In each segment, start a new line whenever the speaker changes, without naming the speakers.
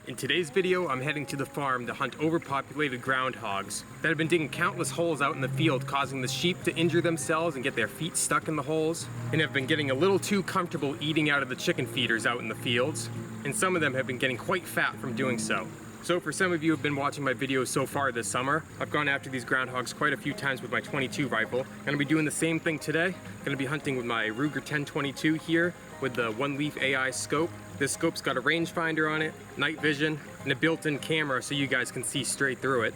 In today's video, I'm heading to the farm to hunt overpopulated groundhogs that have been digging countless holes out in the field, causing the sheep to injure themselves and get their feet stuck in the holes, and have been getting a little too comfortable eating out of the chicken feeders out in the fields, and some of them have been getting quite fat from doing so. So for some of you who have been watching my videos so far this summer, I've gone after these groundhogs quite a few times with my .22 rifle. I'm gonna be doing the same thing today. I'm gonna be hunting with my Ruger 1022 here with the Oneleaf.ai scope. This scope's got a rangefinder on it, night vision, and a built-in camera so you guys can see straight through it.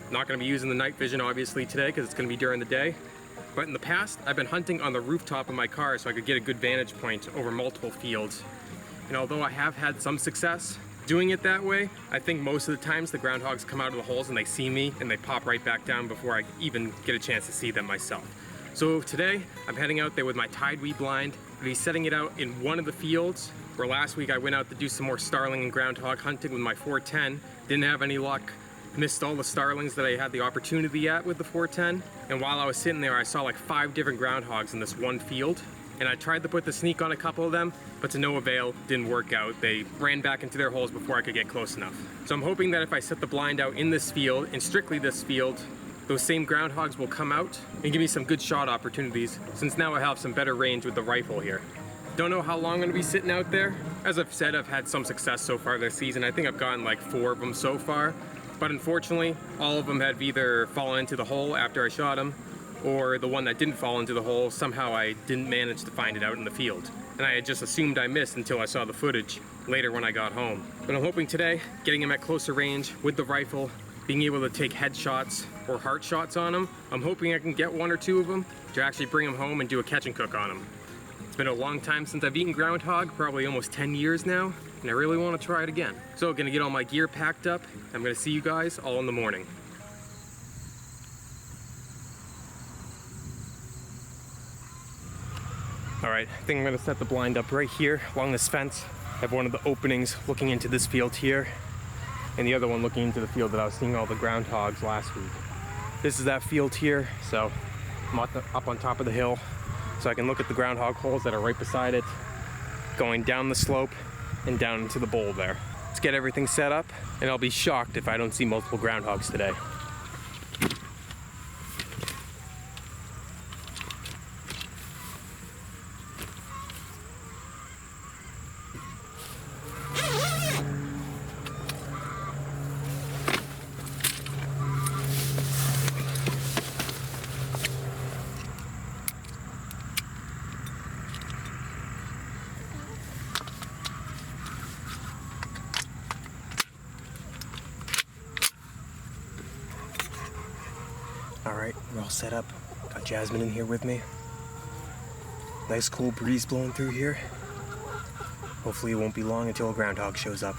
I'm not gonna be using the night vision obviously today because it's gonna be during the day. But in the past, I've been hunting on the rooftop of my car so I could get a good vantage point over multiple fields. And although I have had some success doing it that way, I think most of the times the groundhogs come out of the holes and they see me and they pop right back down before I even get a chance to see them myself. So today, I'm heading out there with my tide weed blind. I'll be setting it out in one of the fields where last week I went out to do some more starling and groundhog hunting with my 410. Didn't have any luck. Missed all the starlings that I had the opportunity at with the 410. And while I was sitting there, I saw like 5 different groundhogs in this one field. And I tried to put the sneak on a couple of them, but to no avail, didn't work out. They ran back into their holes before I could get close enough. So I'm hoping that if I set the blind out in this field, and strictly this field, those same groundhogs will come out and give me some good shot opportunities, since now I have some better range with the rifle here. Don't know how long I'm gonna be sitting out there. As I've said, I've had some success so far this season. I think I've gotten like 4 of them so far, but unfortunately, all of them have either fallen into the hole after I shot them, or the one that didn't fall into the hole, somehow I didn't manage to find it out in the field. And I had just assumed I missed until I saw the footage later when I got home. But I'm hoping today, getting him at closer range with the rifle, being able to take headshots or heart shots on them, I'm hoping I can get 1 or 2 of them to actually bring them home and do a catch and cook on them. It's been a long time since I've eaten groundhog, probably almost 10 years now, and I really want to try it again. So gonna get all my gear packed up. I'm gonna see you guys all in the morning. All right, I think I'm gonna set the blind up right here along this fence. I have one of the openings looking into this field here, and the other one looking into the field that I was seeing all the groundhogs last week. This is that field here, so I'm up on top of the hill, so I can look at the groundhog holes that are right beside it, going down the slope and down into the bowl there. Let's get everything set up, and I'll be shocked if I don't see multiple groundhogs today. All right, we're all set up. Got Jasmine in here with me. Nice cool breeze blowing through here. Hopefully it won't be long until a groundhog shows up.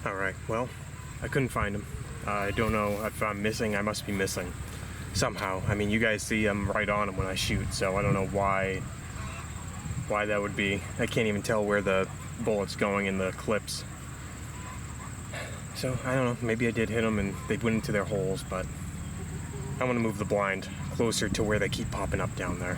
Alright, well, I couldn't find him. I don't know if I'm missing. I must be missing somehow. I mean, you guys see I'm right on him when I shoot, so I don't know why that would be. I can't even tell where the bullet's going in the clips. So, I don't know, maybe I did hit them and they went into their holes, but I want to move the blind closer to where they keep popping up down there.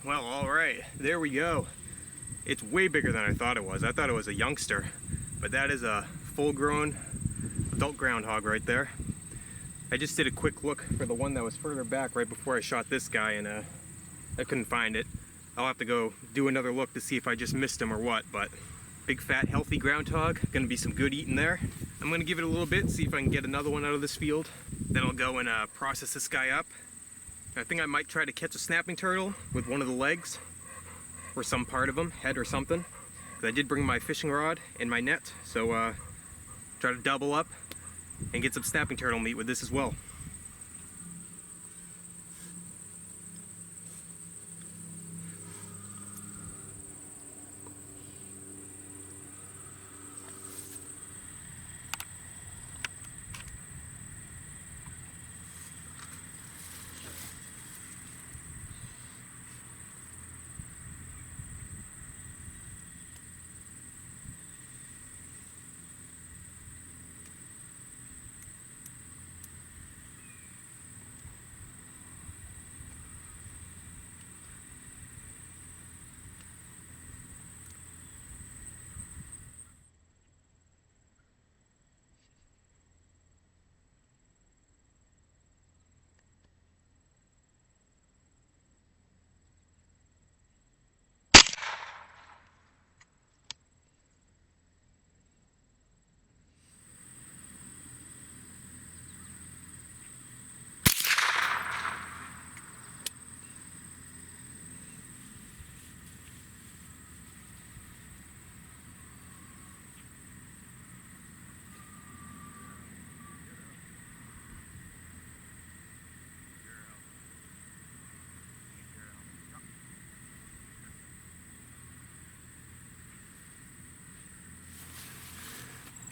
Well, alright, there we go. It's way bigger than I thought it was. I thought it was a youngster, but that is a full-grown adult groundhog right there. I just did a quick look for the one that was further back right before I shot this guy, and I couldn't find it. I'll have to go do another look to see if I just missed him or what, but big fat healthy groundhog, gonna be some good eating there. I'm gonna give it a little bit, see if I can get another one out of this field. Then I'll go and process this guy up. I think I might try to catch a snapping turtle with one of the legs, or some part of him, head or something. I did bring my fishing rod and my net, so try to double up and get some snapping turtle meat with this as well.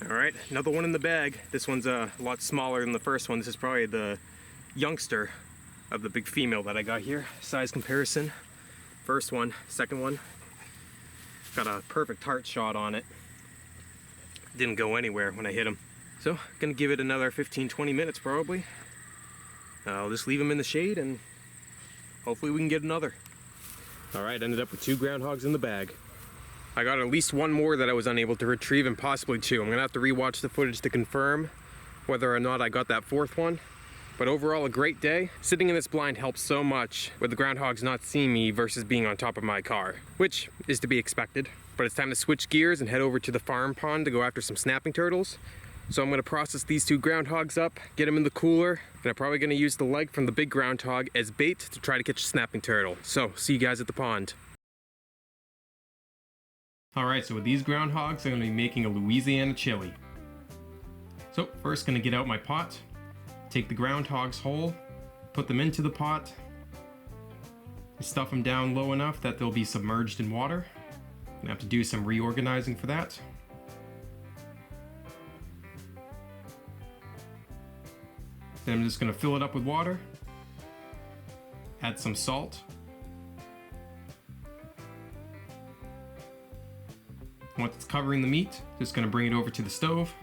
Alright, another one in the bag. This one's a lot smaller than the first one. This is probably the youngster of the big female that I got here. Size comparison first one. Second one, got a perfect heart shot on it. Didn't go anywhere when I hit him. So, gonna give it another 15-20 minutes probably. I'll just leave him in the shade and hopefully we can get another. Alright, ended up with 2 groundhogs in the bag. I got at least one more that I was unable to retrieve, and possibly 2. I'm gonna have to rewatch the footage to confirm whether or not I got that 4th one. But overall, a great day. Sitting in this blind helps so much with the groundhogs not seeing me versus being on top of my car, which is to be expected. But it's time to switch gears and head over to the farm pond to go after some snapping turtles. So I'm gonna process these 2 groundhogs up, get them in the cooler, and I'm probably gonna use the leg from the big groundhog as bait to try to catch a snapping turtle. So, see you guys at the pond. Alright, so with these groundhogs, I'm gonna be making a Louisiana chili. So, first gonna get out my pot, take the groundhogs whole, put them into the pot, stuff them down low enough that they'll be submerged in water. I'm gonna have to do some reorganizing for that. Then I'm just gonna fill it up with water, add some salt. Once it's covering the meat, just gonna bring it over to the stove,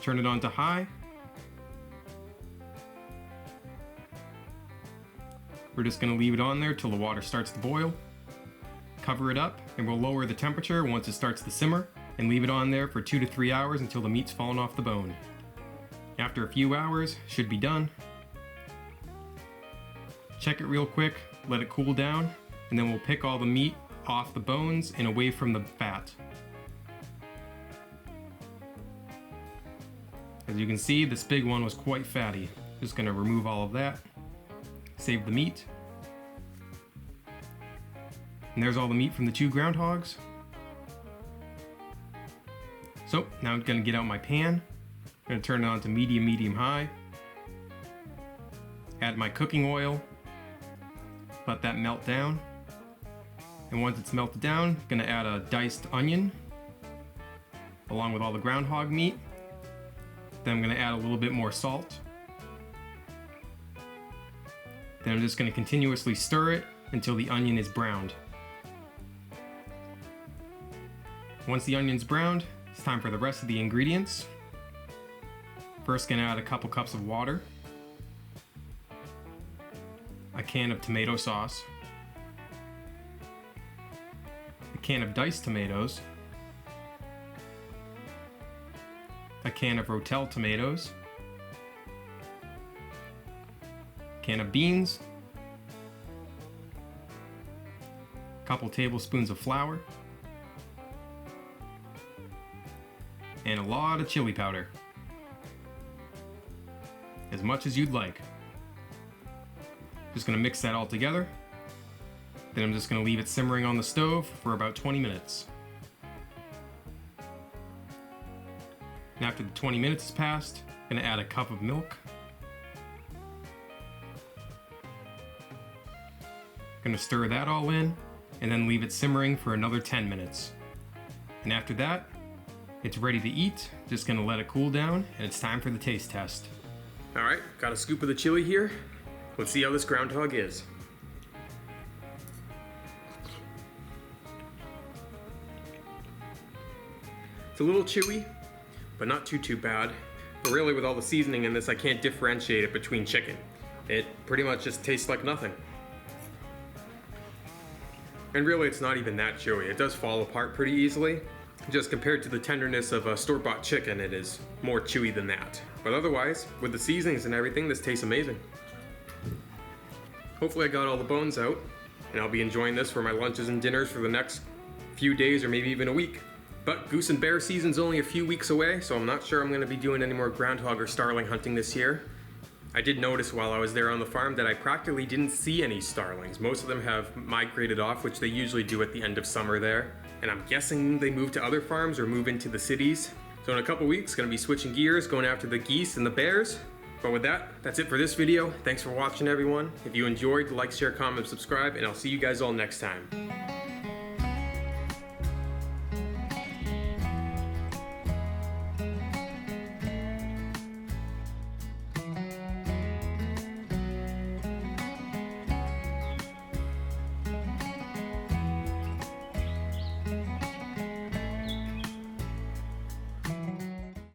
turn it on to high. We're just gonna leave it on there till the water starts to boil. Cover it up, and we'll lower the temperature once it starts to simmer, and leave it on there for 2 to 3 hours until the meat's fallen off the bone. After a few hours, should be done. Check it real quick, let it cool down, and then we'll pick all the meat off the bones and away from the fat. As you can see, this big one was quite fatty. Just gonna remove all of that, save the meat. And there's all the meat from the 2 groundhogs. So now I'm gonna get out my pan. I'm gonna turn it on to medium high. Add my cooking oil. Let that melt down. And once it's melted down, I'm gonna add a diced onion along with all the groundhog meat. Then I'm gonna add a little bit more salt. Then I'm just gonna continuously stir it until the onion is browned. Once the onion's browned, it's time for the rest of the ingredients. First, gonna add a couple cups of water, a can of tomato sauce, a can of diced tomatoes, a can of Rotel tomatoes, a can of beans, a couple tablespoons of flour, and a lot of chili powder. As much as you'd like. Just gonna mix that all together. Then I'm just gonna leave it simmering on the stove for about 20 minutes. And after the 20 minutes has passed, I'm gonna add a cup of milk. Gonna stir that all in, and then leave it simmering for another 10 minutes. And after that, it's ready to eat. Just gonna let it cool down, and it's time for the taste test. All right, got a scoop of the chili here. Let's see how this groundhog is. It's a little chewy, but not too bad. But really, with all the seasoning in this, I can't differentiate it between chicken. It pretty much just tastes like nothing. And really, it's not even that chewy. It does fall apart pretty easily. Just compared to the tenderness of a store-bought chicken, it is more chewy than that. But otherwise, with the seasonings and everything, this tastes amazing. Hopefully I got all the bones out, and I'll be enjoying this for my lunches and dinners for the next few days or maybe even a week. But goose and bear season's only a few weeks away, so I'm not sure I'm gonna be doing any more groundhog or starling hunting this year. I did notice while I was there on the farm that I practically didn't see any starlings. Most of them have migrated off, which they usually do at the end of summer there. And I'm guessing they move to other farms or move into the cities. So in a couple weeks, gonna be switching gears, going after the geese and the bears. But with that, that's it for this video. Thanks for watching, everyone. If you enjoyed, like, share, comment, subscribe, and I'll see you guys all next time.